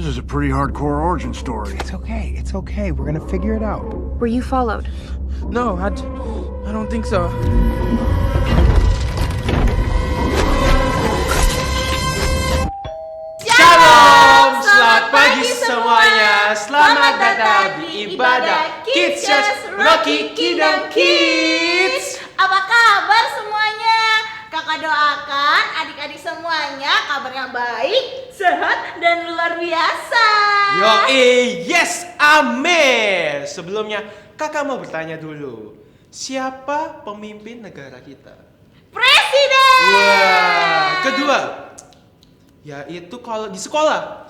This is a pretty hardcore origin story. It's okay. We're gonna figure it out. Were you followed? No, I don't think so. Shalom, selamat pagi semuanya. Selamat datang di ibadah Kids Church Rocky Kingdom Kids. Apa kabar semuanya? Kakak doakan adik-adik semuanya kabarnya baik, sehat, dan luar biasa. Yes, amin. Sebelumnya kakak mau bertanya dulu, siapa pemimpin negara kita? Presiden. Wah, kedua, yaitu kalau di sekolah.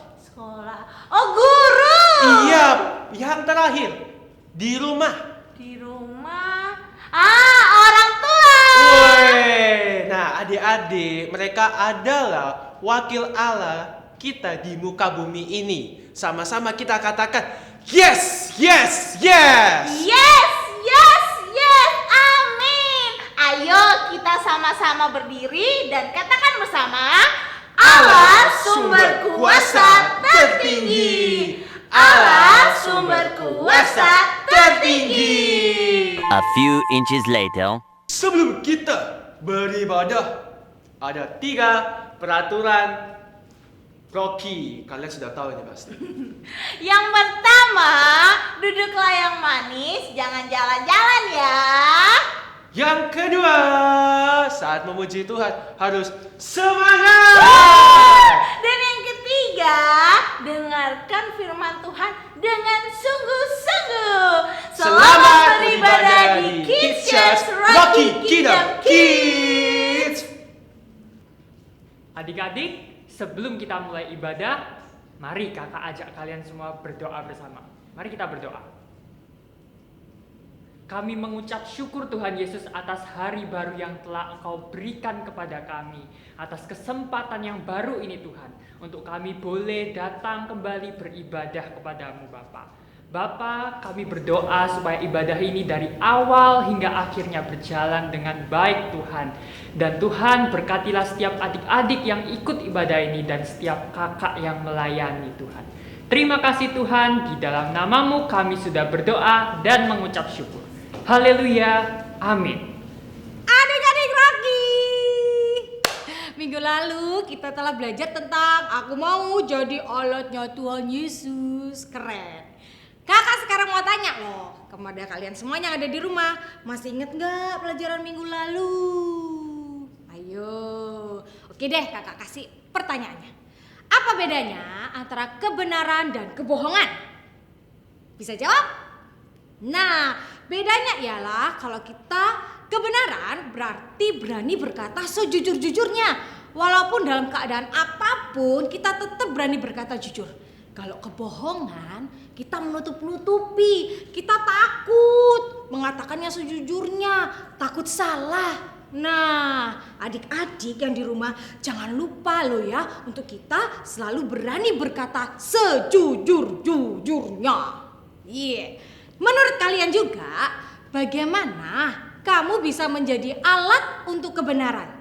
Oh, guru. Iya, yang terakhir di rumah. Di rumah. Orang tua. Woi, nah adik-adik, mereka adalah wakil Allah kita di muka bumi ini. Sama-sama kita katakan, yes, yes, yes. Yes, yes, yes, amin. Ayo kita sama-sama berdiri dan katakan bersama, Allah sumber kuasa tertinggi. Allah sumber kuasa tertinggi. A few inches later. Sebelum kita beribadah, ada 3 peraturan Rocky. Kalian sudah tahu ini pasti. Yang pertama, duduklah yang manis, jangan jalan-jalan ya. Yang kedua, saat memuji Tuhan harus semangat. Dan yang ketiga, dengarkan firman Tuhan dengan sungguh-sungguh. Selamat beribadah di Kids Church Rocky Kingdom Kids. Adik-adik, sebelum kita mulai ibadah, mari kakak ajak kalian semua berdoa bersama. Mari kita berdoa. Kami mengucap syukur Tuhan Yesus atas hari baru yang telah Engkau berikan kepada kami. Atas kesempatan yang baru ini Tuhan. Untuk kami boleh datang kembali beribadah kepadamu Bapa. Bapa, kami berdoa supaya ibadah ini dari awal hingga akhirnya berjalan dengan baik Tuhan. Dan Tuhan berkatilah setiap adik-adik yang ikut ibadah ini dan setiap kakak yang melayani Tuhan. Terima kasih Tuhan, di dalam namamu kami sudah berdoa dan mengucap syukur. Haleluya, amin. Adik-adik Rocky, minggu lalu kita telah belajar tentang aku mau jadi alatnya Tuhan Yesus. Keren. Kakak sekarang mau tanya loh kepada kalian semua yang ada di rumah, masih inget gak pelajaran minggu lalu? Ayo, oke deh kakak kasih pertanyaannya. Apa bedanya antara kebenaran dan kebohongan? Bisa jawab? Nah, bedanya ialah kalau kita kebenaran berarti berani berkata sejujur-jujurnya. Walaupun dalam keadaan apapun kita tetap berani berkata jujur. Kalau kebohongan kita menutup-nutupi, kita takut mengatakannya sejujurnya, takut salah. Nah, adik-adik yang di rumah jangan lupa loh ya untuk kita selalu berani berkata sejujur-jujurnya. Menurut kalian juga, bagaimana kamu bisa menjadi alat untuk kebenaran,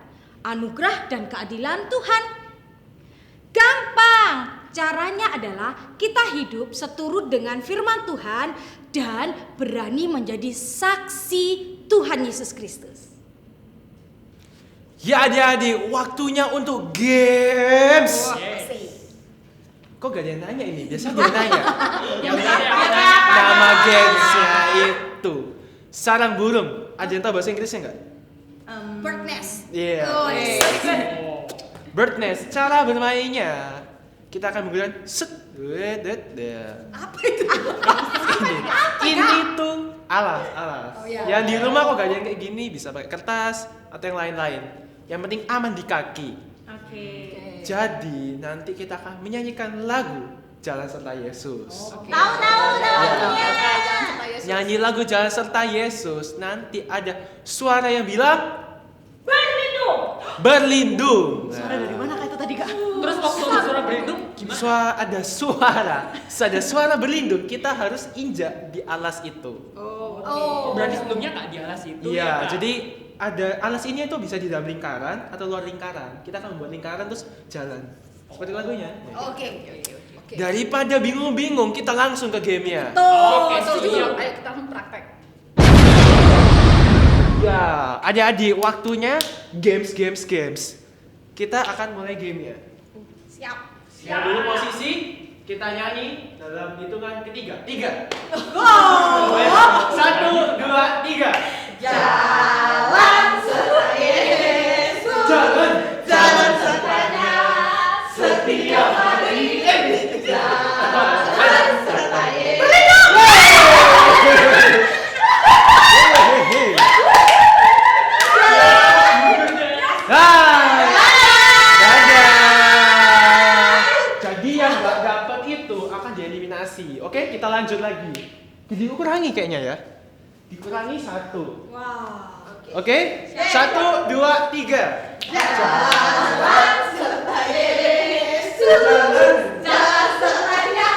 anugerah dan keadilan Tuhan? Gampang. Caranya adalah kita hidup seturut dengan firman Tuhan dan berani menjadi saksi Tuhan Yesus Kristus. Ya adik-adik, waktunya untuk games. Kok gak ada yang nanya ini? Biasanya dia nanya. Nama gamesnya itu sarang burung. Ada yang tahu bahasa Inggrisnya nggak? Bird nest. Iya. Bird nest. Cara bermainnya kita akan menggunakan Apa itu? Ini tuh alas. Yang di rumah kok gak ada yang kayak gini, bisa pakai kertas atau yang lain-lain. Yang penting aman di kaki. Oke. Jadi nanti kita akan menyanyikan lagu Jalan Serta Yesus. Tahu lagunya. Nyanyi lagu Jalan Serta Yesus, nanti ada suara yang bilang berlindung. Suara dari mana kata tadi kak? Terus waktu ada suara berlindung gimana? Ada suara berlindung, kita harus injak di alas itu. Berarti sebelumnya nggak di alas itu? Iya, ya, jadi ada alas ini itu bisa di dalam lingkaran atau luar lingkaran. Kita akan membuat lingkaran terus jalan. Seperti lagunya. Oke. Daripada bingung-bingung, kita langsung ke gamenya. Oke, siap. Ayo kita langsung praktek. Ya, adik-adik, waktunya games. Kita akan mulai gamenya. Siap. Siap dulu posisi, kita nyanyi dalam hitungan ketiga. 3. Go. 1, 2, 3. Jalan serta Yesus. Jalan sertanya setiap hari. Jalan serta Yesus. Jadi yang nggak dapat itu akan dieliminasi. Oke, kita lanjut lagi. Dikurangi kayaknya ya. Dikurangi 1. Wow. Oke? 1, 2, 3. Jalan serta Yesus. Jalan sertanya.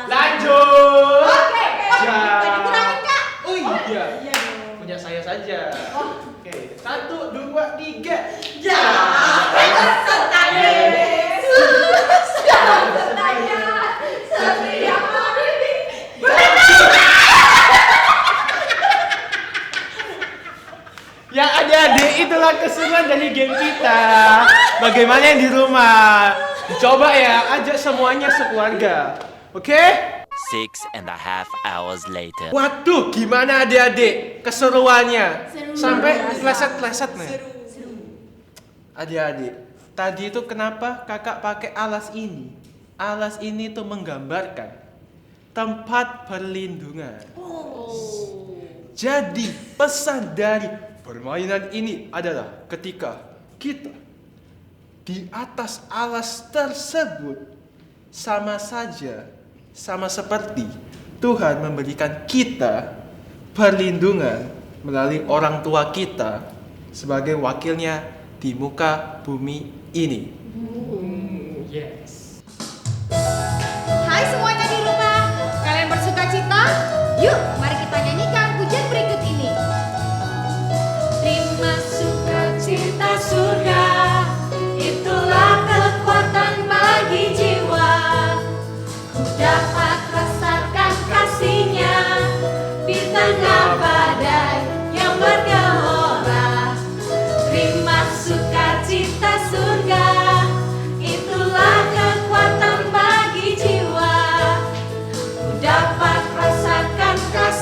Lanjut. Oke. Ja- Dikurangin, Kak. Oh iya. Punya saya saja. Oke. 1, 2, 3. Jalan serta Yesus. Jalan sertanya setiap hari. Ya adik-adik, itulah keseruan dari game kita. Bagaimana yang di rumah? Coba ya, ajak semuanya sekeluarga. Oke? 6.5 hours later. Waduh, gimana adik-adik keseruannya? Sampai pleset-pleset nih. Adik-adik, tadi itu kenapa kakak pakai alas ini? Alas ini tuh menggambarkan tempat perlindungan. Jadi pesan dari permainan ini adalah ketika kita di atas alas tersebut sama seperti Tuhan memberikan kita perlindungan melalui orang tua kita sebagai wakilnya di muka bumi ini. Yes. Hai semuanya di rumah, kalian bersuka cita? Yuk, mari kita nyanyikan pujian berikut ini. Terima sukacita surga, itulah kekuatan bagi jiwa. Ku dapat rasakan kasih-Nya di tengah badai yang bergelora. Terima sukacita surga, itulah kekuatan bagi jiwa. Ku dapat rasakan kasih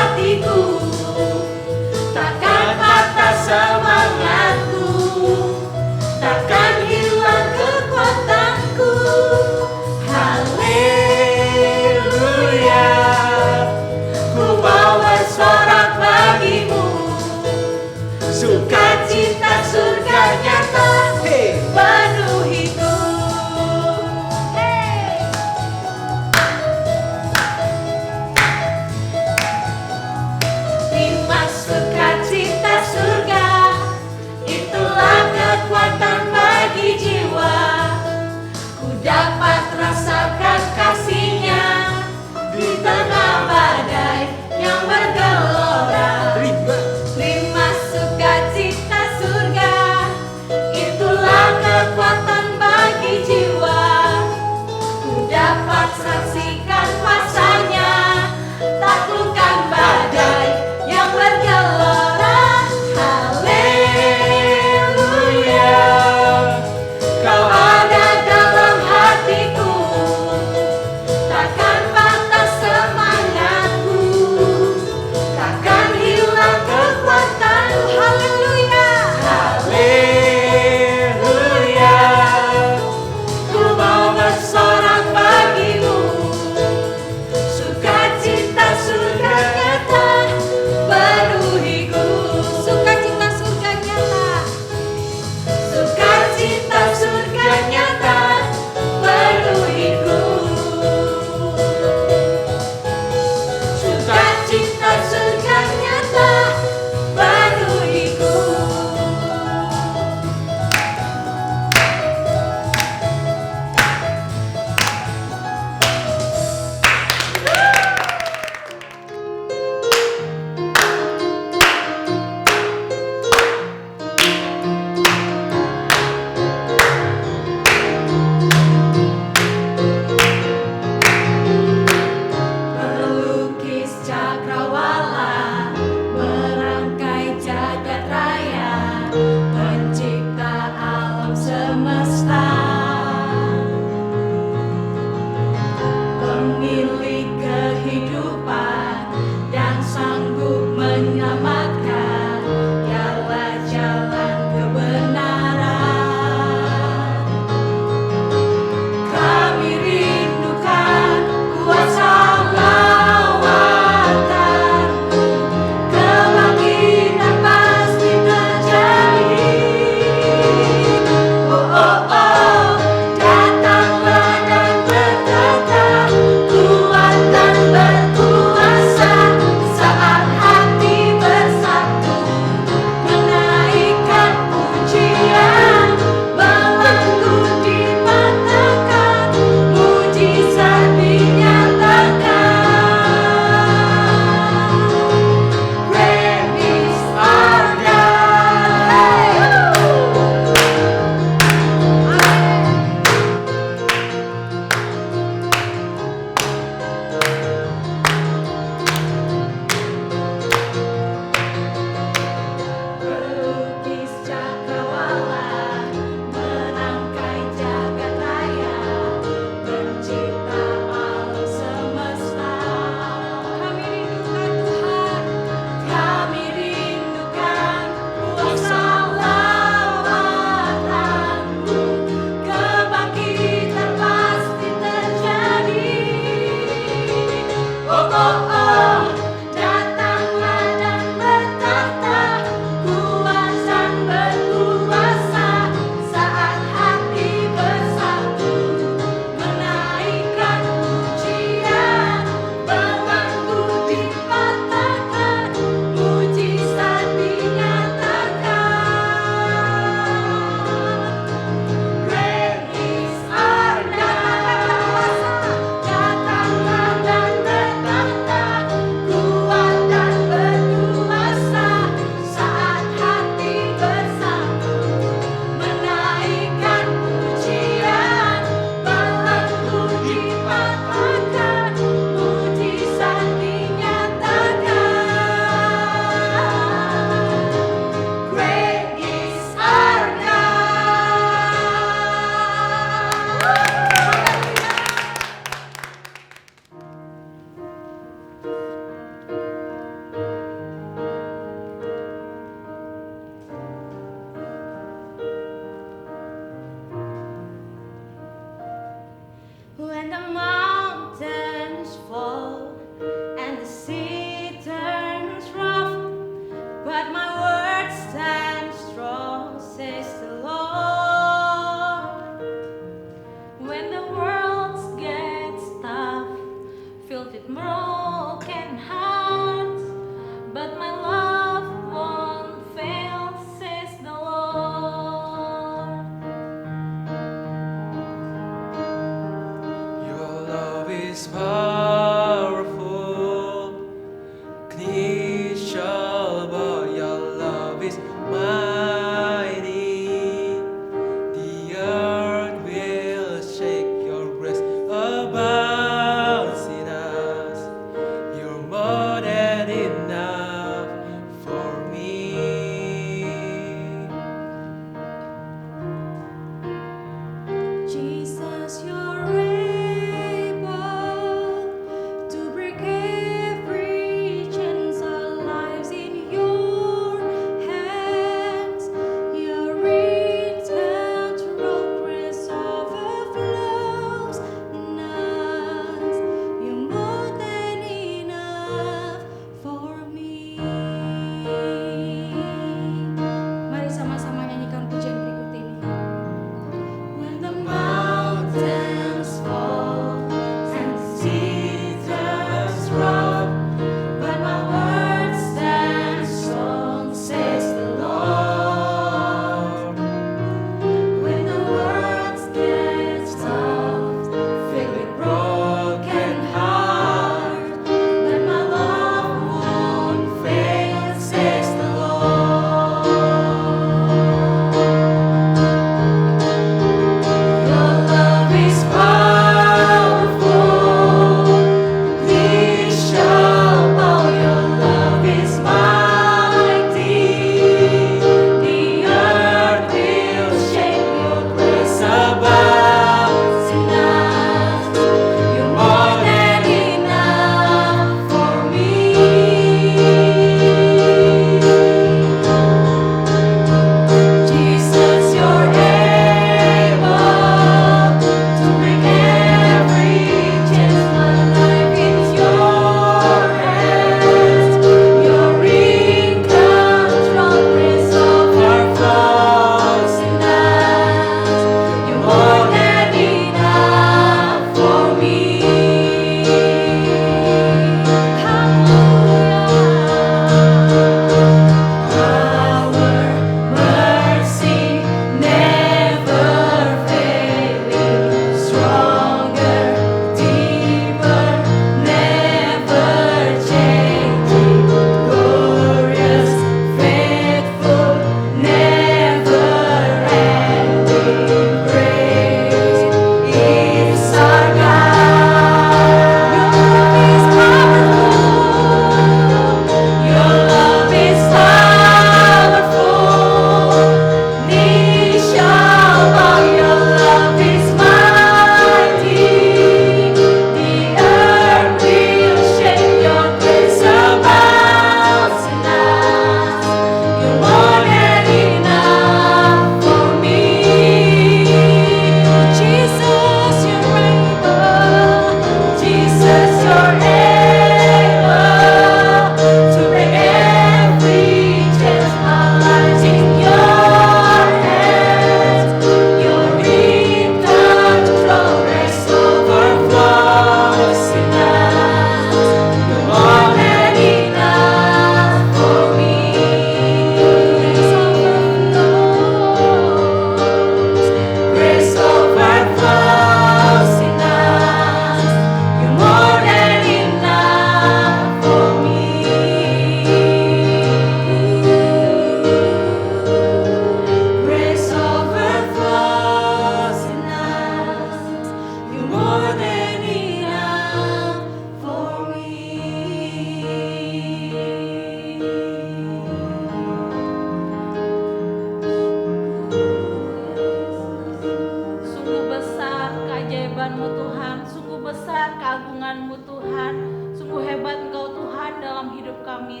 dalam hidup kami.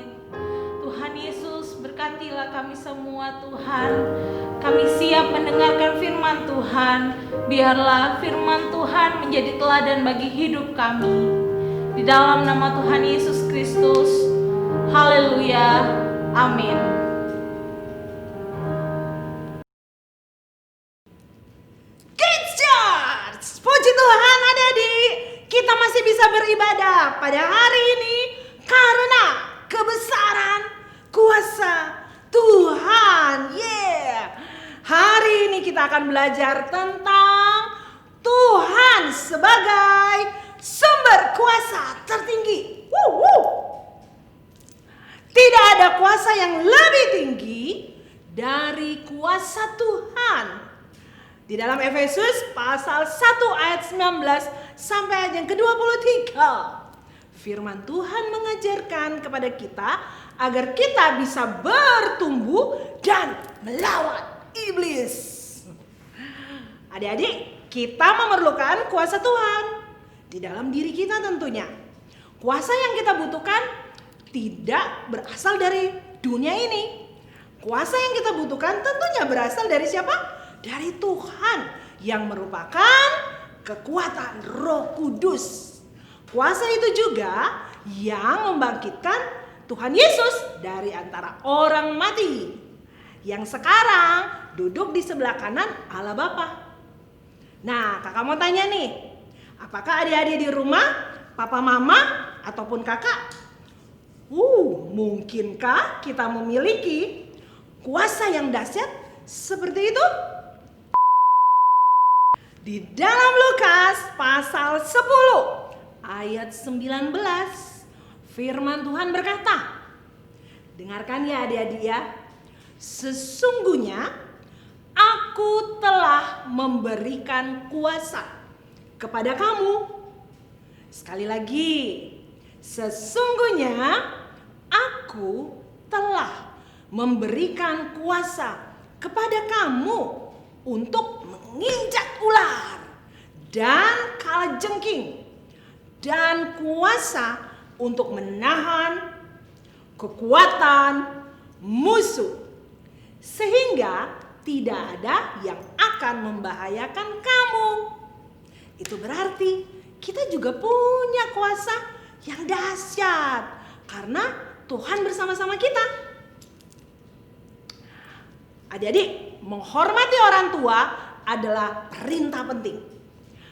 Tuhan Yesus, berkatilah kami semua Tuhan. Kami siap mendengarkan firman Tuhan. Biarlah firman Tuhan menjadi teladan bagi hidup kami. Di dalam nama Tuhan Yesus Kristus. Haleluya. Amin. Kids Church! Puji Tuhan adik-adik, kita masih bisa beribadah pada hari ini karena kebesaran kuasa Tuhan. Hari ini kita akan belajar tentang Tuhan sebagai sumber kuasa tertinggi. Tidak ada kuasa yang lebih tinggi dari kuasa Tuhan. Di dalam Efesus pasal 1 ayat 19 sampai ayat yang ke-23. Firman Tuhan mengajarkan kepada kita agar kita bisa bertumbuh dan melawan iblis. Adik-adik, kita memerlukan kuasa Tuhan di dalam diri kita tentunya. Kuasa yang kita butuhkan tidak berasal dari dunia ini. Kuasa yang kita butuhkan tentunya berasal dari siapa? Dari Tuhan yang merupakan kekuatan Roh Kudus. Kuasa itu juga yang membangkitkan Tuhan Yesus dari antara orang mati, yang sekarang duduk di sebelah kanan Allah Bapa. Nah, kakak mau tanya nih, apakah adik-adik di rumah, papa mama ataupun kakak, mungkinkah kita memiliki kuasa yang dahsyat seperti itu? Di dalam Lukas pasal 10 ayat 19, firman Tuhan berkata, dengarkan ya adik-adik ya, sesungguhnya aku telah memberikan kuasa kepada kamu. Sekali lagi, sesungguhnya aku telah memberikan kuasa kepada kamu untuk menginjak ular dan kalajengking, dan kuasa untuk menahan kekuatan musuh, sehingga tidak ada yang akan membahayakan kamu. Itu berarti kita juga punya kuasa yang dahsyat karena Tuhan bersama-sama kita. Adik-adik, menghormati orang tua adalah perintah penting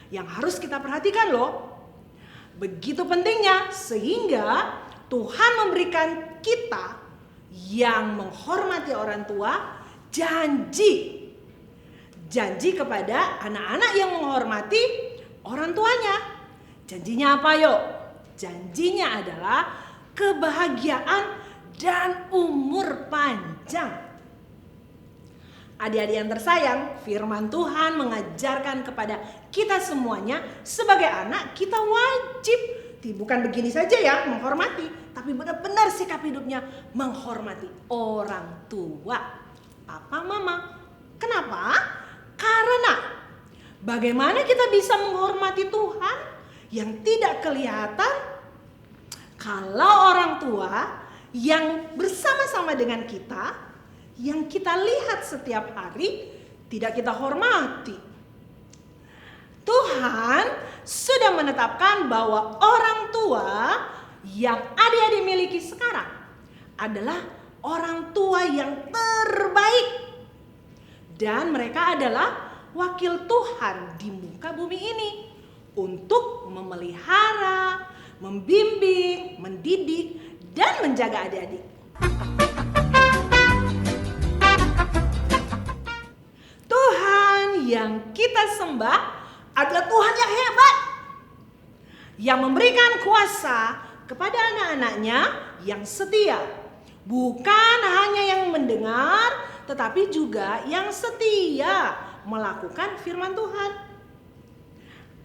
yang harus kita perhatikan loh. Begitu pentingnya sehingga Tuhan memberikan kita yang menghormati orang tua janji kepada anak-anak yang menghormati orang tuanya. Janjinya apa yuk? Janjinya adalah kebahagiaan dan umur panjang. Adik-adik yang tersayang, firman Tuhan mengajarkan kepada kita semuanya sebagai anak kita wajib, bukan begini saja ya menghormati, tapi benar-benar sikap hidupnya menghormati orang tua, papa, mama. Kenapa? Karena bagaimana kita bisa menghormati Tuhan yang tidak kelihatan kalau orang tua yang bersama-sama dengan kita, yang kita lihat setiap hari, tidak kita hormati. Tuhan sudah menetapkan bahwa orang tua yang adik-adik miliki sekarang adalah orang tua yang terbaik. Dan mereka adalah wakil Tuhan di muka bumi ini untuk memelihara, membimbing, mendidik, dan menjaga adik-adik. Tuhan yang kita sembah adalah Tuhan yang hebat, yang memberikan kuasa kepada anak-anaknya yang setia. Bukan hanya yang mendengar, tetapi juga yang setia melakukan firman Tuhan.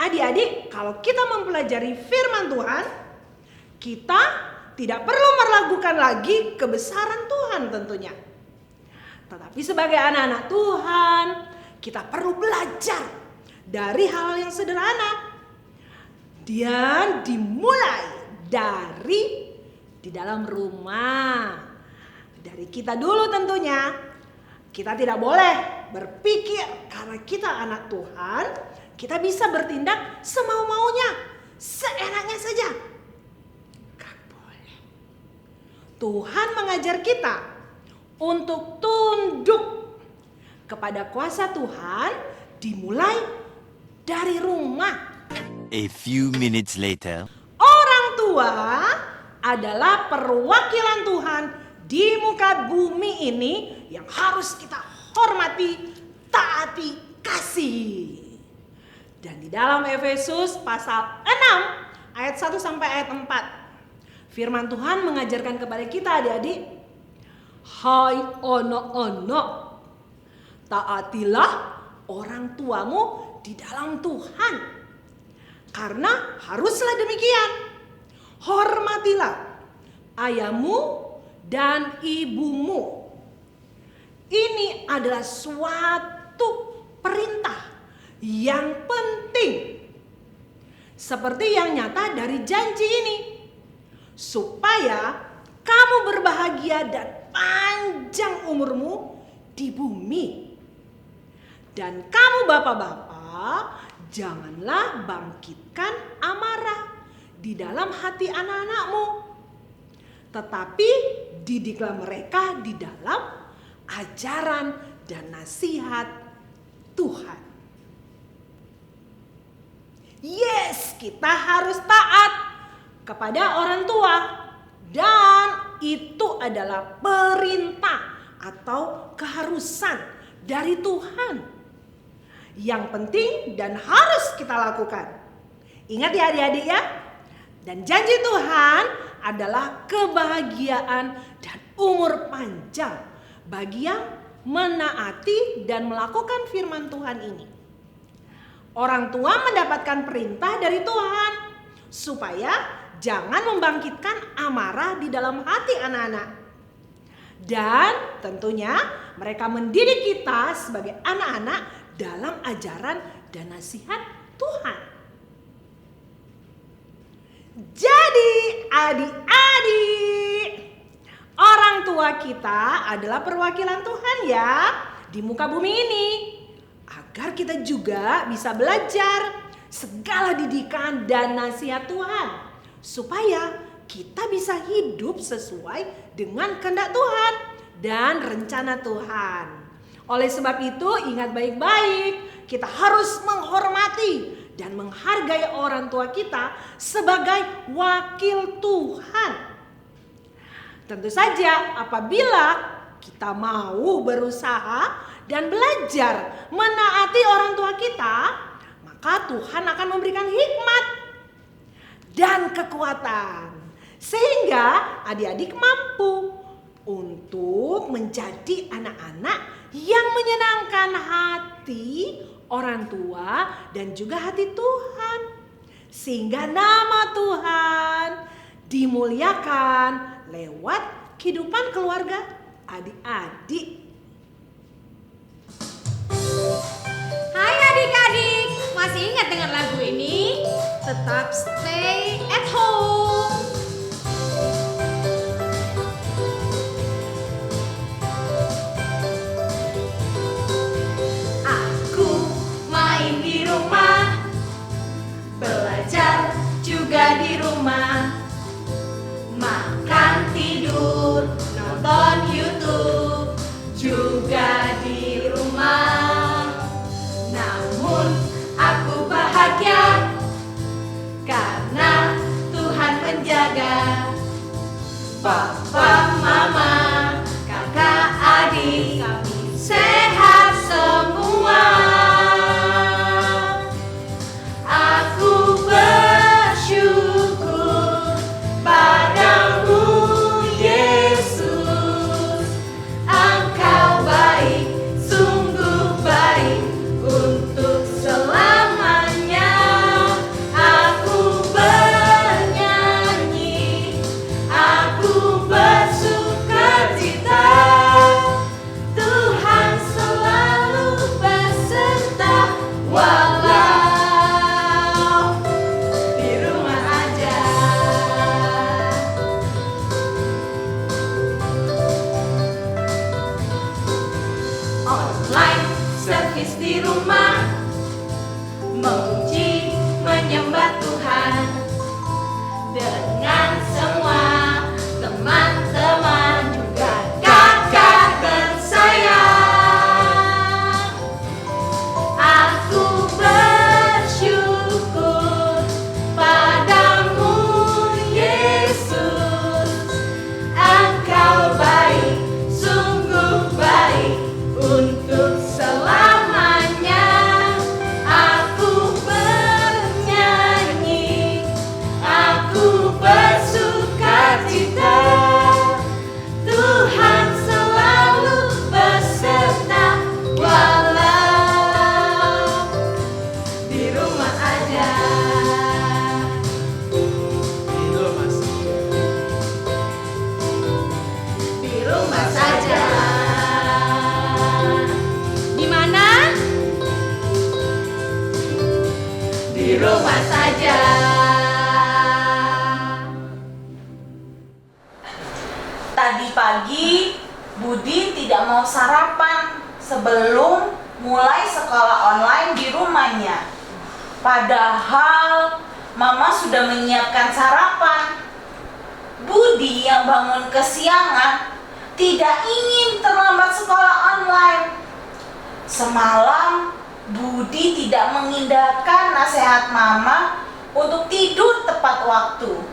Adik-adik, kalau kita mempelajari firman Tuhan, kita tidak perlu meragukan lagi kebesaran Tuhan tentunya. Tetapi sebagai anak-anak Tuhan, kita perlu belajar dari hal yang sederhana. Dan dimulai dari di dalam rumah. Dari kita dulu tentunya. Kita tidak boleh berpikir karena kita anak Tuhan, kita bisa bertindak semau-maunya, seenaknya saja. Gak boleh. Tuhan mengajar kita untuk tunduk kepada kuasa Tuhan dimulai dari rumah. A few minutes later. Orang tua adalah perwakilan Tuhan di muka bumi ini yang harus kita hormati, taati, kasih. Dan di dalam Efesus pasal 6 ayat 1 sampai ayat 4, firman Tuhan mengajarkan kepada kita adik-adik, hai anak-anak, taatilah orang tuamu di dalam Tuhan. Karena haruslah demikian. Hormatilah ayahmu dan ibumu. Ini adalah suatu perintah yang penting. Seperti yang nyata dari janji ini. Supaya kamu berbahagia dan panjang umurmu di bumi. Dan kamu bapak-bapak, janganlah bangkitkan amarah di dalam hati anak-anakmu. Tetapi didiklah mereka di dalam ajaran dan nasihat Tuhan. Yes, kita harus taat kepada orang tua. Dan itu adalah perintah atau keharusan dari Tuhan. Yang penting dan harus kita lakukan. Ingat ya adik-adik ya. Dan janji Tuhan adalah kebahagiaan dan umur panjang bagi yang menaati dan melakukan firman Tuhan ini. Orang tua mendapatkan perintah dari Tuhan supaya jangan membangkitkan amarah di dalam hati anak-anak. Dan tentunya mereka mendidik kita sebagai anak-anak dalam ajaran dan nasihat Tuhan. Jadi adik-adik, orang tua kita adalah perwakilan Tuhan ya di muka bumi ini. Agar kita juga bisa belajar segala didikan dan nasihat Tuhan. Supaya kita bisa hidup sesuai dengan kehendak Tuhan dan rencana Tuhan. Oleh sebab itu ingat baik-baik, kita harus menghormati dan menghargai orang tua kita sebagai wakil Tuhan. Tentu saja apabila kita mau berusaha dan belajar menaati orang tua kita, maka Tuhan akan memberikan hikmat dan kekuatan. Sehingga adik-adik mampu untuk menjadi anak-anak yang menyenangkan hati orang tua dan juga hati Tuhan. Sehingga nama Tuhan dimuliakan lewat kehidupan keluarga adik-adik. Hai adik-adik, masih ingat dengan lagu ini? Tetap stay at home. Aku main di rumah, belajar juga di rumah, makan tidur, nonton YouTube juga di rumah. Namun aku bahagia karena Tuhan menjaga. Papa, mama, kakak, adik, kami sehat semua. Aku bersyukur padamu Yesus. Engkau baik, sungguh baik untuk selamanya. Aku bernyanyi, aku bersukacita, di rumah memuji menyembah Tuhan dengan semua teman-teman juga kakak tersayang. Aku bersyukur padamu Yesus, Engkau baik, sungguh baik untuk selamanya. Aku bernyanyi, aku bersukacita, Tuhan selalu beserta walau di rumah aja. Di rumah saja. Di mana? Di rumah saja. Tadi pagi Budi tidak mau sarapan sebelum mulai sekolah online di rumahnya. Padahal Mama sudah menyiapkan sarapan. Budi yang bangun kesiangan tidak ingin terlambat sekolah online. Semalam Budi tidak mengindahkan nasihat Mama untuk tidur tepat waktu.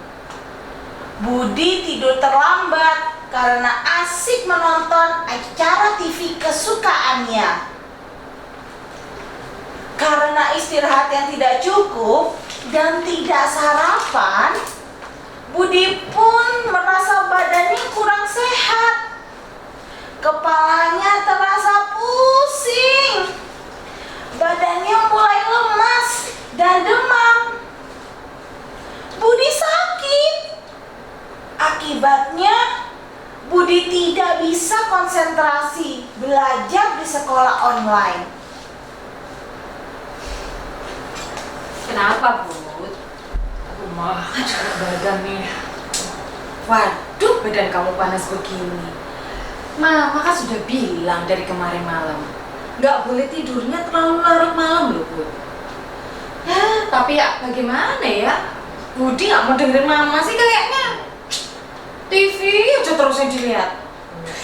Budi tidur terlambat karena asik menonton acara TV kesukaannya. Karena istirahat yang tidak cukup dan tidak sarapan, Budi pun merasa badannya kurang sehat. Kepalanya terasa pusing. Badannya mulai lemas dan demam. Budi sakit. Akibatnya Budi tidak bisa konsentrasi belajar di sekolah online. Kenapa, Bud? Aduh, mah, badan nih. Waduh, badan kamu panas begini. Mama kan sudah bilang dari kemarin malam, nggak boleh tidurnya terlalu larut malam loh, Bud. Ya, tapi ya bagaimana ya? Budi nggak mau dengerin Mama sih kayaknya. TV aja terus yang dilihat.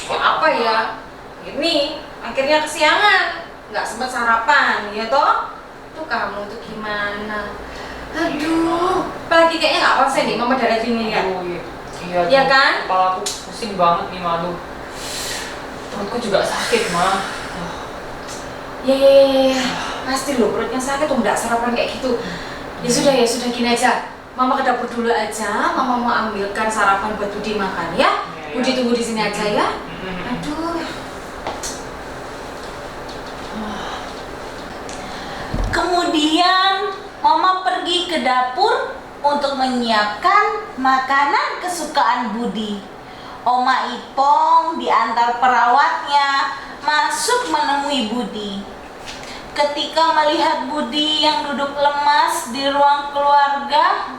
Apa ya? Ini akhirnya kesiangan, nggak sempat sarapan, ya toh? Tuh kamu tuh gimana? Aduh, apalagi kayaknya nggak konsen nih Mama darah ini ya. Oh, iya, Iya kan? Kepala aku pusing banget nih, malu. Perutku juga sakit, mah. Ya. Pasti loh perutnya sakit tuh nggak sarapan kayak gitu. Ya sudah gini aja. Mama ke dapur dulu aja. Mama mau ambilkan sarapan buat Budi makan ya. Budi tunggu di sini aja ya. Aduh. Kemudian Mama pergi ke dapur untuk menyiapkan makanan kesukaan Budi. Oma Ipong diantar perawatnya masuk menemui Budi. Ketika melihat Budi yang duduk lemas di ruang keluarga,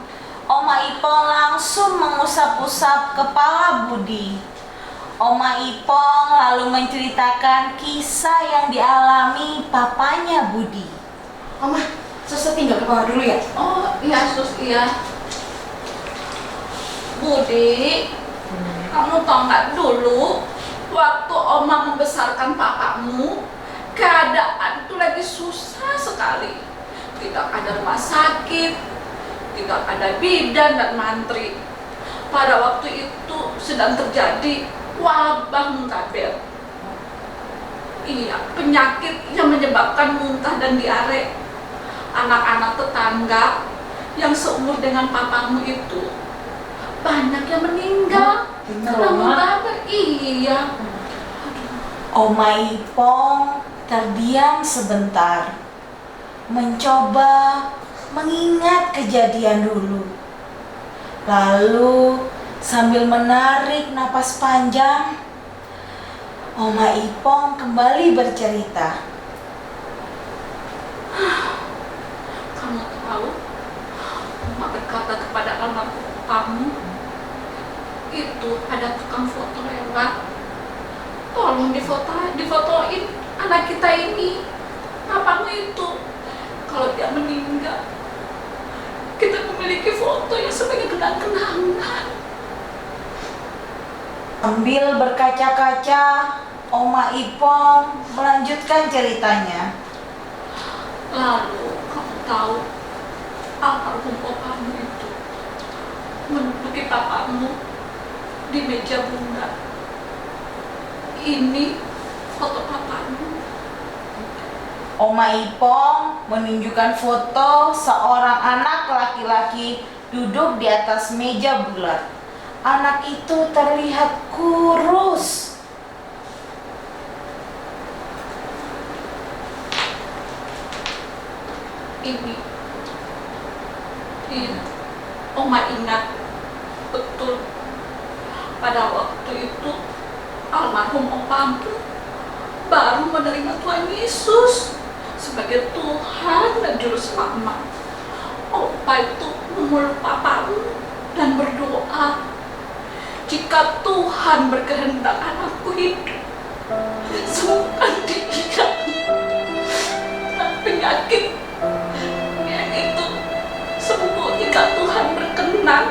Oma Ipong langsung mengusap-usap kepala Budi. Oma Ipong lalu menceritakan kisah yang dialami papanya Budi. Oma, Sus tinggal ke bawah dulu ya. Oh iya Sus, iya. Budi, kamu tahu nggak dulu waktu Oma membesarkan papamu, keadaan itu lagi susah sekali. Tidak ada rumah sakit, tidak ada bidan dan mantri. Pada waktu itu sedang terjadi wabah muntaber. Iya, penyakit yang menyebabkan muntah dan diare. Anak-anak tetangga yang seumur dengan papamu itu banyak yang meninggal karena muntaber. Iya. Oma Ipong terdiam sebentar, mencoba mengingat kejadian dulu. Lalu sambil menarik napas panjang, Oma Ipong kembali bercerita. Kamu tahu, Oma berkata kepada almarhum kamu, itu ada tukang foto lewat. Tolong difotoin anak kita ini. papamu itu kalau dia meninggal, kita memiliki foto yang sebagai kenang-kenangan. Sambil berkaca-kaca, Oma Ipong melanjutkan ceritanya. Lalu kamu tahu almarhum opamu itu menduduki papamu di meja bunda. Ini foto papamu. Oma Ipong menunjukkan foto seorang anak laki-laki duduk di atas meja bulat. Anak itu terlihat kurus. Ini, iya, Oma ingat betul pada waktu itu almarhum opamu baru menerima Tuhan Yesus sebagai Tuhan dan Juru Selamat. Opa itu memeluk papamu dan berdoa, jika Tuhan berkehendak anakku hidup, sembuhkan dia dan penyakit yang itu sembuh jika Tuhan berkenan.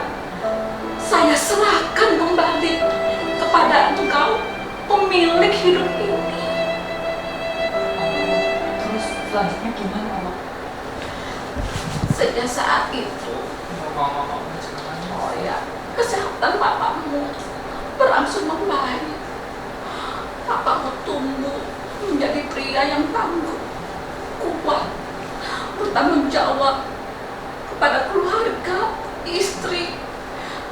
Saya serahkan kembali kepada engkau, pemilik hidup ini. Terus selanjutnya gimana, Oma? Sejak saat itu, oh ya, kesehatan papamu berangsur membaik. Papamu tumbuh menjadi pria yang tangguh, kuat, bertanggung jawab kepada keluarga, istri,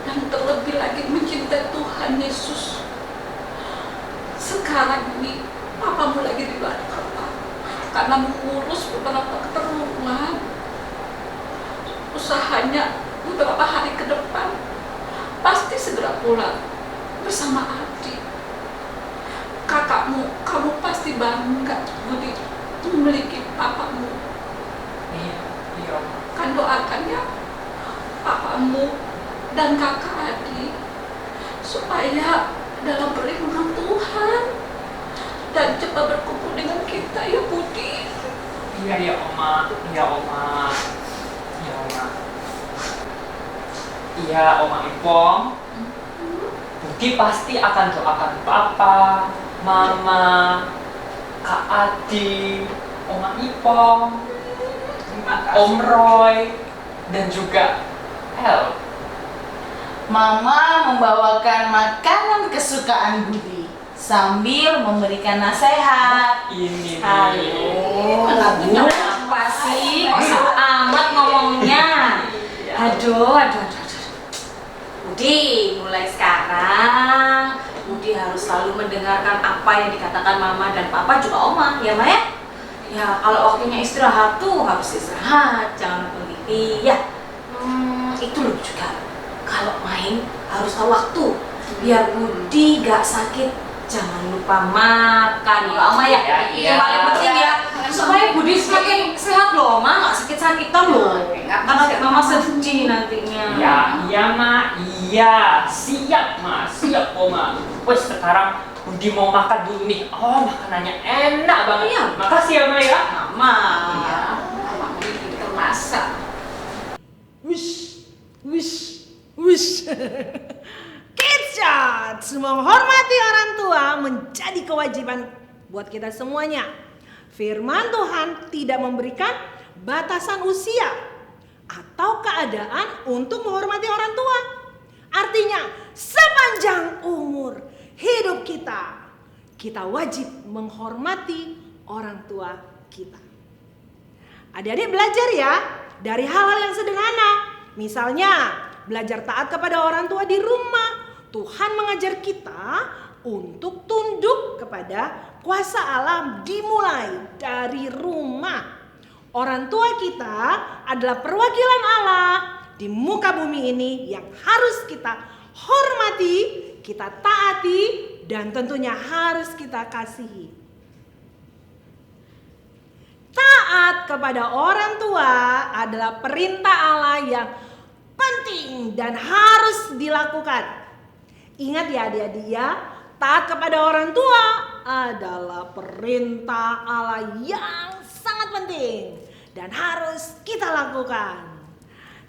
dan terlebih lagi mencintai Tuhan Yesus. Sekarang ini papamu lagi di luar kota karena mengurus beberapa keperluan. Usahanya beberapa hari ke depan pasti segera pulang bersama adik. Kakakmu, kamu pasti bangga Budi memiliki papamu. Iya, Oma. Kan doakan ya papamu dan kakak adik supaya dalam perlindungan Tuhan dan cepat berkumpul dengan kita ya Budi. Iya, Oma. Iya, Oma. Iya, Oma. Iya, Oma Ipong. Budi pasti akan doakan Papa, Mama, Kak Adi, Oma Ipong, Om Roy, dan juga El. Mama membawakan makanan kesukaan Budi sambil memberikan nasihat. Ini Lagunya apa sih? Kok amat ngomongnya? Aduh. Budi, mulai sekarang Budi harus selalu mendengarkan apa yang dikatakan Mama dan Papa juga Oma, ya Ma ya? Ya kalau waktunya istirahat tuh harus istirahat, jangan nonton TV ya. Itu loh juga, kalau main harus tahu waktu biar Budi gak sakit. Jangan lupa makan ya Oma ya. Itu paling penting ya, supaya Budi semakin sehat loh Ma, gak sakit-sakitan loh. Karena Mama sedih nantinya. Iya, Ma. Iya, siap, Ma. Siap, Oma. Wes sekarang Budi mau makan dulu nih. Oh, makanannya enak banget. Iya. Makasih ya, Ma ya. Mama. Ya, papamu ini termasak. Wish. Kids Shots, menghormati orang tua menjadi kewajiban buat kita semuanya. Firman Tuhan tidak memberikan batasan usia atau keadaan untuk menghormati orang tua. Artinya, sepanjang umur hidup kita wajib menghormati orang tua kita. Adik-adik belajar ya dari hal-hal yang sederhana. Misalnya, belajar taat kepada orang tua di rumah. Tuhan mengajar kita untuk tunduk kepada kuasa Allah dimulai dari rumah. Orang tua kita adalah perwakilan Allah di muka bumi ini yang harus kita hormati, kita taati, dan tentunya harus kita kasihi. Taat kepada orang tua adalah perintah Allah yang penting dan harus dilakukan. Ingat ya adik-adik ya, taat kepada orang tua adalah perintah Allah yang sangat penting dan harus kita lakukan.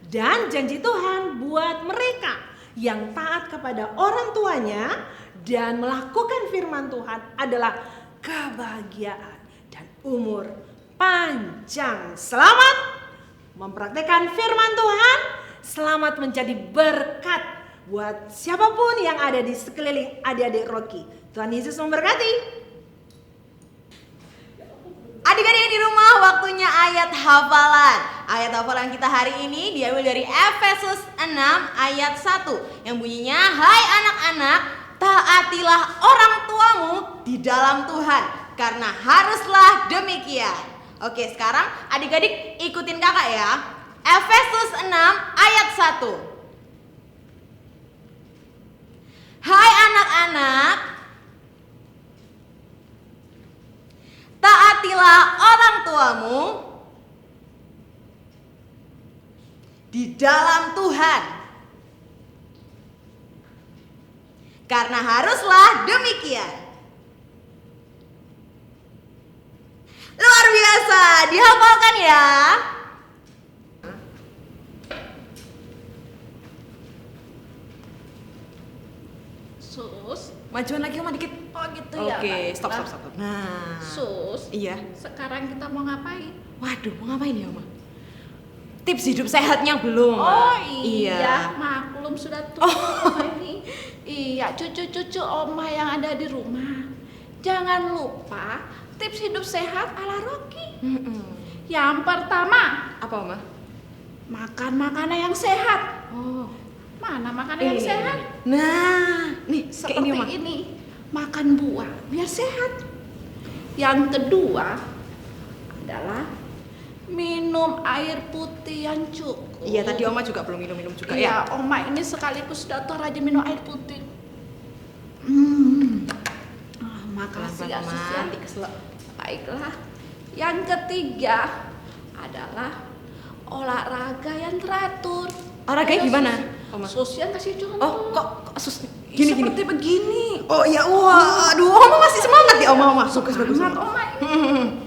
Dan janji Tuhan buat mereka yang taat kepada orang tuanya dan melakukan firman Tuhan adalah kebahagiaan dan umur panjang. Selamat mempraktekkan firman Tuhan, selamat menjadi berkat buat siapapun yang ada di sekeliling adik-adik Rocky. Tuhan Yesus memberkati. Adik-adik di rumah, waktunya ayat hafalan. Ayat hafalan kita hari ini diambil dari Efesus 6 ayat 1 yang bunyinya, hai anak-anak, taatilah orang tuamu di dalam Tuhan, karena haruslah demikian. Oke, sekarang adik-adik ikutin kakak ya. Efesus 6 ayat 1. Hai anak-anak, taatilah orang tuamu di dalam Tuhan, karena haruslah demikian. Luar biasa, dihafalkan ya. Sus, Majuan lagi Oma dikit. oh gitu ya. Oke, Baiklah. stop. Nah, Sus, iya. sekarang kita mau ngapain? Waduh, mau ngapain ya Oma? Tips hidup sehatnya belum, Oma. Oh iya, maklum sudah tua ini. Iya, cucu-cucu Oma yang ada di rumah. Jangan lupa tips hidup sehat ala Rocky. Yang pertama, Apa Oma? makan makanan yang sehat. Oh, Mana makanan yang sehat? nah, nih kayak Seperti ini Oma. ini, makan buah biar sehat. Yang kedua adalah minum air putih yang cukup. Iya, tadi Oma juga belum minum juga Iya, ya. Oma ini sekaligus dokter aja minum air putih. Makasih ya, Pelan-pelan, Sus, Oma. ya. Nanti keselak. Baiklah. Yang ketiga adalah olahraga yang teratur. Olahraganya Ayo, gimana, Sus. Oma? Sus yang kasih contoh. Oh, kok sus gini. Seperti begini. Oh ya, wah, aduh, Oma masih semangat ya, Oma. Bagus. Semangat, Oma ini.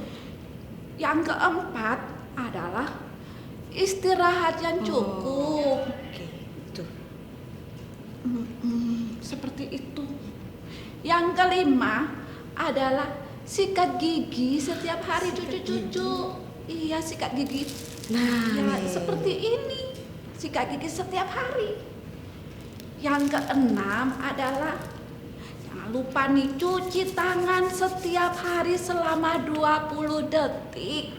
Yang keempat adalah istirahat yang cukup. Oke, itu. Seperti itu. Yang kelima adalah sikat gigi setiap hari cucu-cucu. Iya, sikat gigi. Nah, Ya, nih. seperti ini. Sikat gigi setiap hari. Yang keenam adalah jangan lupa nih cuci tangan setiap hari selama 20 detik.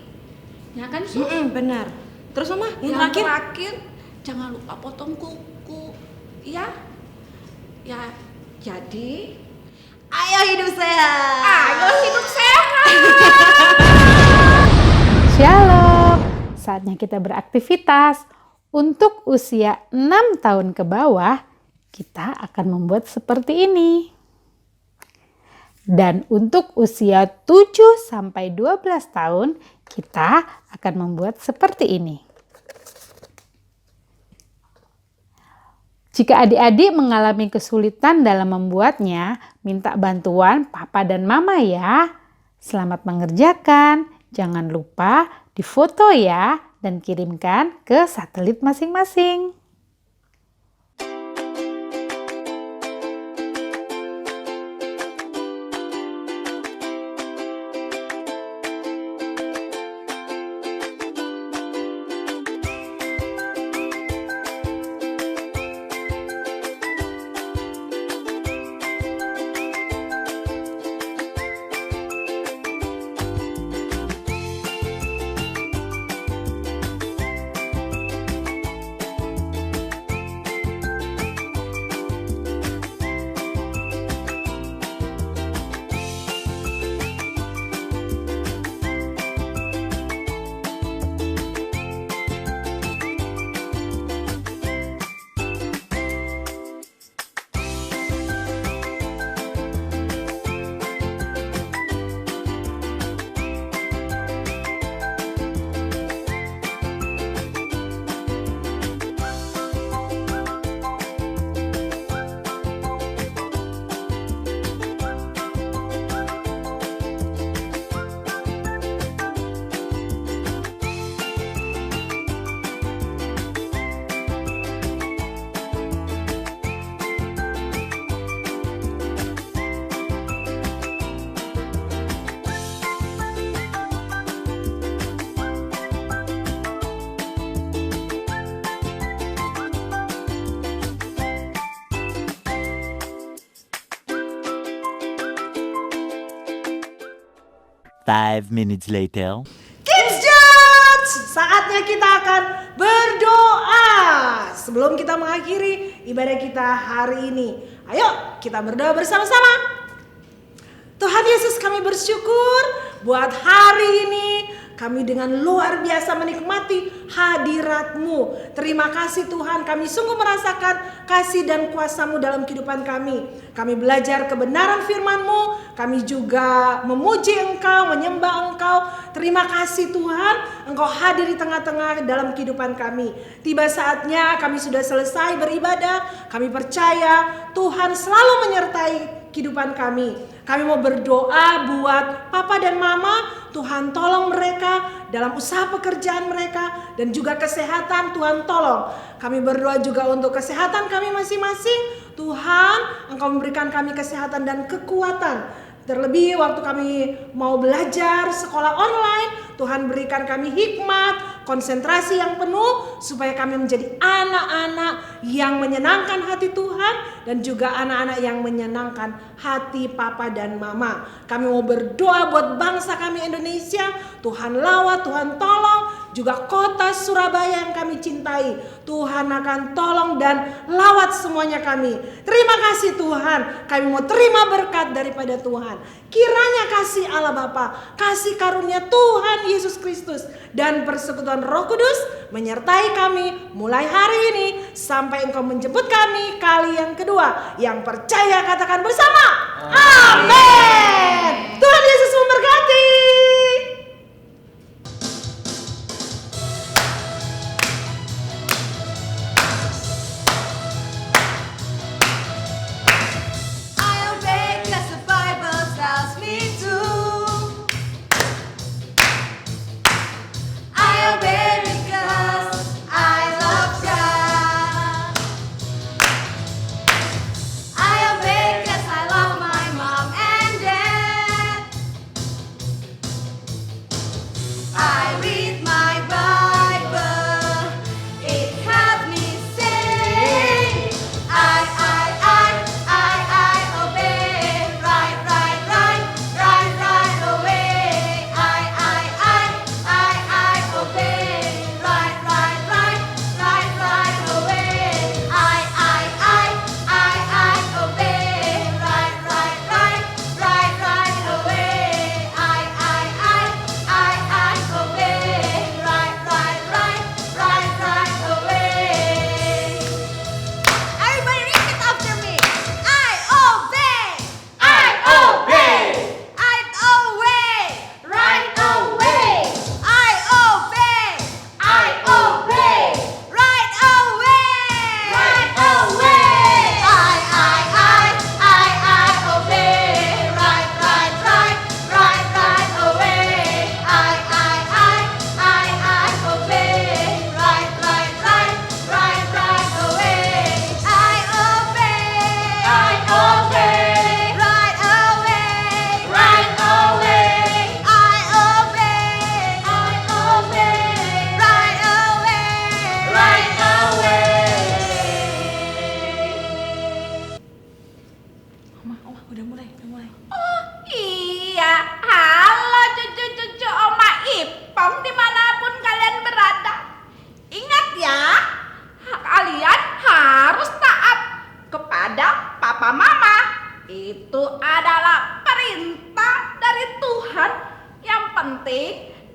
Ya kan, Sus? Benar. Terus Oma, yang Yang terakhir? terakhir, jangan lupa potong kuku. Ya. Ya, jadi Ayo hidup sehat. ayo hidup sehat. Shalom, saatnya kita beraktivitas. Untuk usia 6 tahun ke bawah, kita akan membuat seperti ini. Dan untuk usia 7 sampai 12 tahun, kita akan membuat seperti ini. Jika adik-adik mengalami kesulitan dalam membuatnya, minta bantuan papa dan mama ya. Selamat mengerjakan. Jangan lupa difoto ya dan kirimkan ke satelit masing-masing. 5 minutes later. Kids Judge, saatnya kita akan berdoa sebelum kita mengakhiri ibadah kita hari ini. Ayo kita berdoa bersama-sama. Tuhan Yesus, kami bersyukur buat hari ini kami dengan luar biasa menikmati hadirat-Mu. Terima kasih Tuhan, kami sungguh merasakan kasih dan kuasa-Mu dalam kehidupan kami. Kami belajar kebenaran firman-Mu, kami juga memuji Engkau, menyembah Engkau. Terima kasih Tuhan, Engkau hadir di tengah-tengah dalam kehidupan kami. Tiba saatnya kami sudah selesai beribadah, kami percaya Tuhan selalu menyertai kehidupan kami. Kami mau berdoa buat papa dan mama, Tuhan tolong mereka dalam usaha pekerjaan mereka dan juga kesehatan, Tuhan tolong. Kami berdoa juga untuk kesehatan kami masing-masing. Tuhan, Engkau memberikan kami kesehatan dan kekuatan. Terlebih waktu kami mau belajar sekolah online, Tuhan berikan kami hikmat, konsentrasi yang penuh supaya kami menjadi anak-anak yang menyenangkan hati Tuhan dan juga anak-anak yang menyenangkan hati papa dan mama. Kami mau berdoa buat bangsa kami Indonesia, Tuhan lawat, Tuhan tolong, juga kota Surabaya yang kami cintai. Tuhan akan tolong dan lawat semuanya kami. Terima kasih Tuhan, kami mau terima berkat daripada Tuhan. Kiranya kasih Allah Bapa, kasih karunia Tuhan Yesus Kristus dan persekutuan Roh Kudus menyertai kami mulai hari ini sampai Engkau menjemput kami kali yang kedua. Yang percaya katakan bersama, amin. Tuhan Yesus memberkati.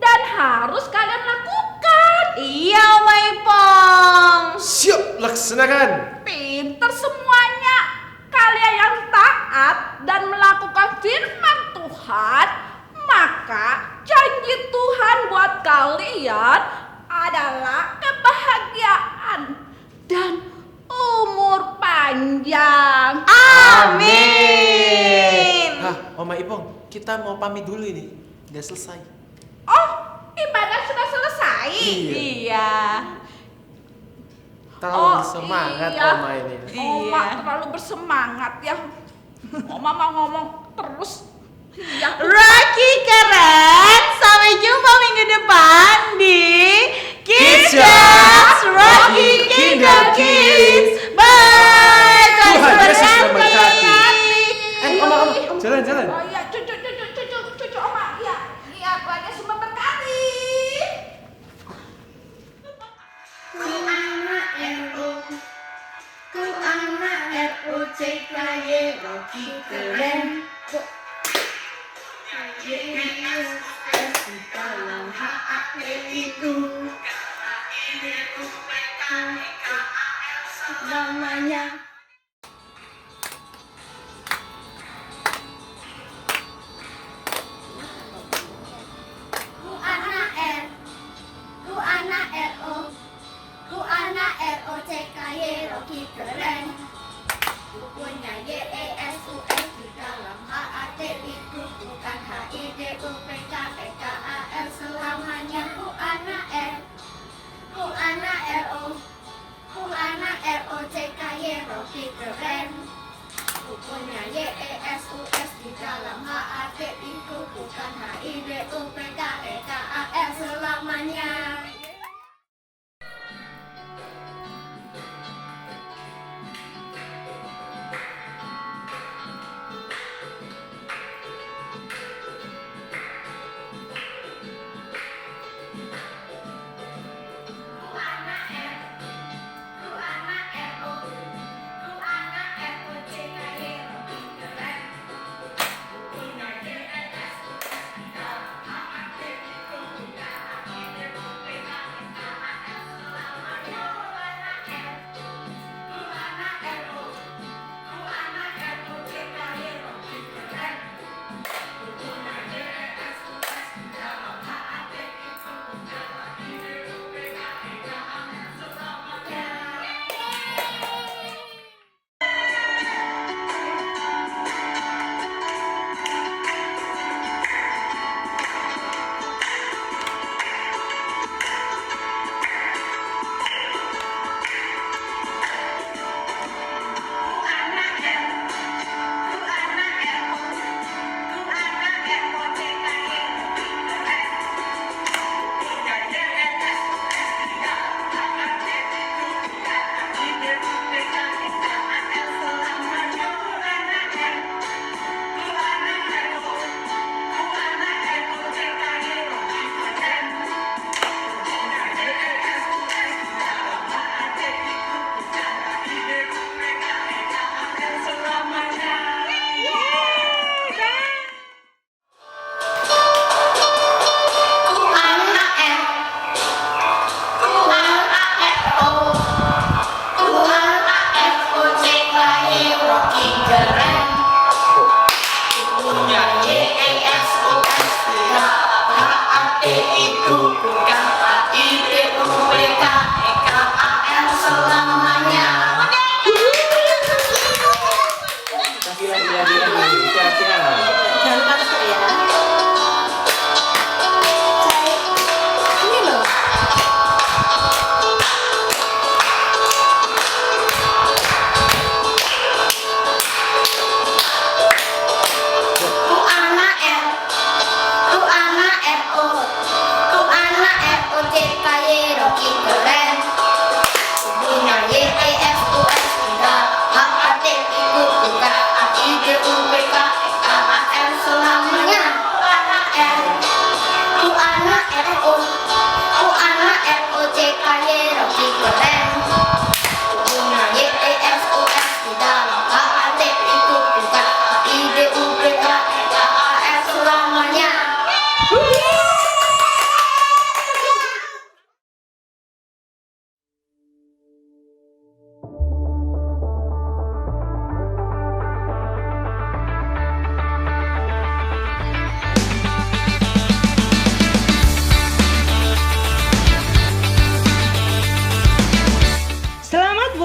dan harus kalian lakukan. Iya, Oma Ipong. Siap, laksanakan. Pinter semuanya. Kalian yang taat dan melakukan firman Tuhan, maka janji Tuhan buat kalian adalah kebahagiaan dan umur panjang. Amin. Hah, Oma Ipong, kita mau pamit dulu ini. Udah selesai. Oh, ibadah sudah selesai? Iya. Terlalu semangat iya. Oma ini. Oma terlalu bersemangat ya. Oma mau ngomong terus. Iya. Rocky keren. Sampai jumpa minggu depan di Kids Jazz Rocky Kingdom Kids. Bye. Tuhan Yesus memberkati. Oma, jalan. Oh iya, cucu Oma, iya. CKY Rocky keren. YES di dalam HAT itu namanya. Ku anak R, ku anak RO, ku anak ROCKY Rocky keren. Ku punya YESUS di dalam HAT itu bukan HIDUPKEKAL selamanya. Ku anak R, ku anak RO, ku anak ROCKY Rocky keren. Ku punya YESUS di dalam HAT itu bukan HIDUPKEKAL selamanya.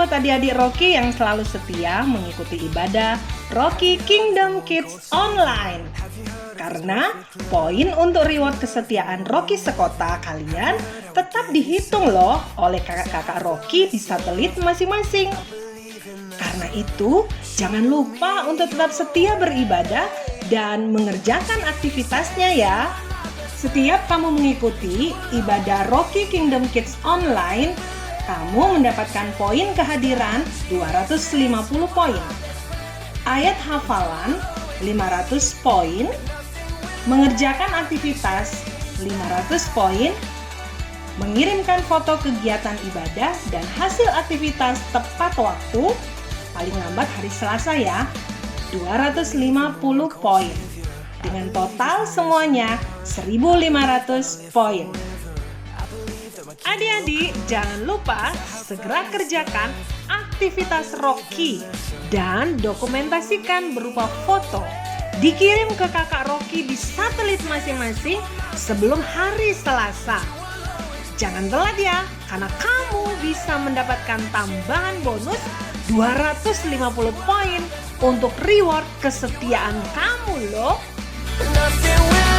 buat adik-adik Rocky yang selalu setia mengikuti ibadah Rocky Kingdom Kids Online. Karena poin untuk reward kesetiaan Rocky sekota kalian tetap dihitung loh oleh kakak-kakak Rocky di satelit masing-masing. Karena itu, jangan lupa untuk tetap setia beribadah dan mengerjakan aktivitasnya ya. Setiap kamu mengikuti ibadah Rocky Kingdom Kids Online, kamu mendapatkan poin kehadiran 250 poin. Ayat hafalan 500 poin, mengerjakan aktivitas 500 poin, mengirimkan foto kegiatan ibadah dan hasil aktivitas tepat waktu paling lambat hari Selasa ya. 250 poin. Dengan total semuanya 1.500 poin. Adik-adik, jangan lupa segera kerjakan aktivitas Rocky dan dokumentasikan berupa foto. Dikirim ke kakak Rocky di satelit masing-masing sebelum hari Selasa. Jangan telat ya, karena kamu bisa mendapatkan tambahan bonus 250 poin untuk reward kesetiaan kamu loh. Nothing will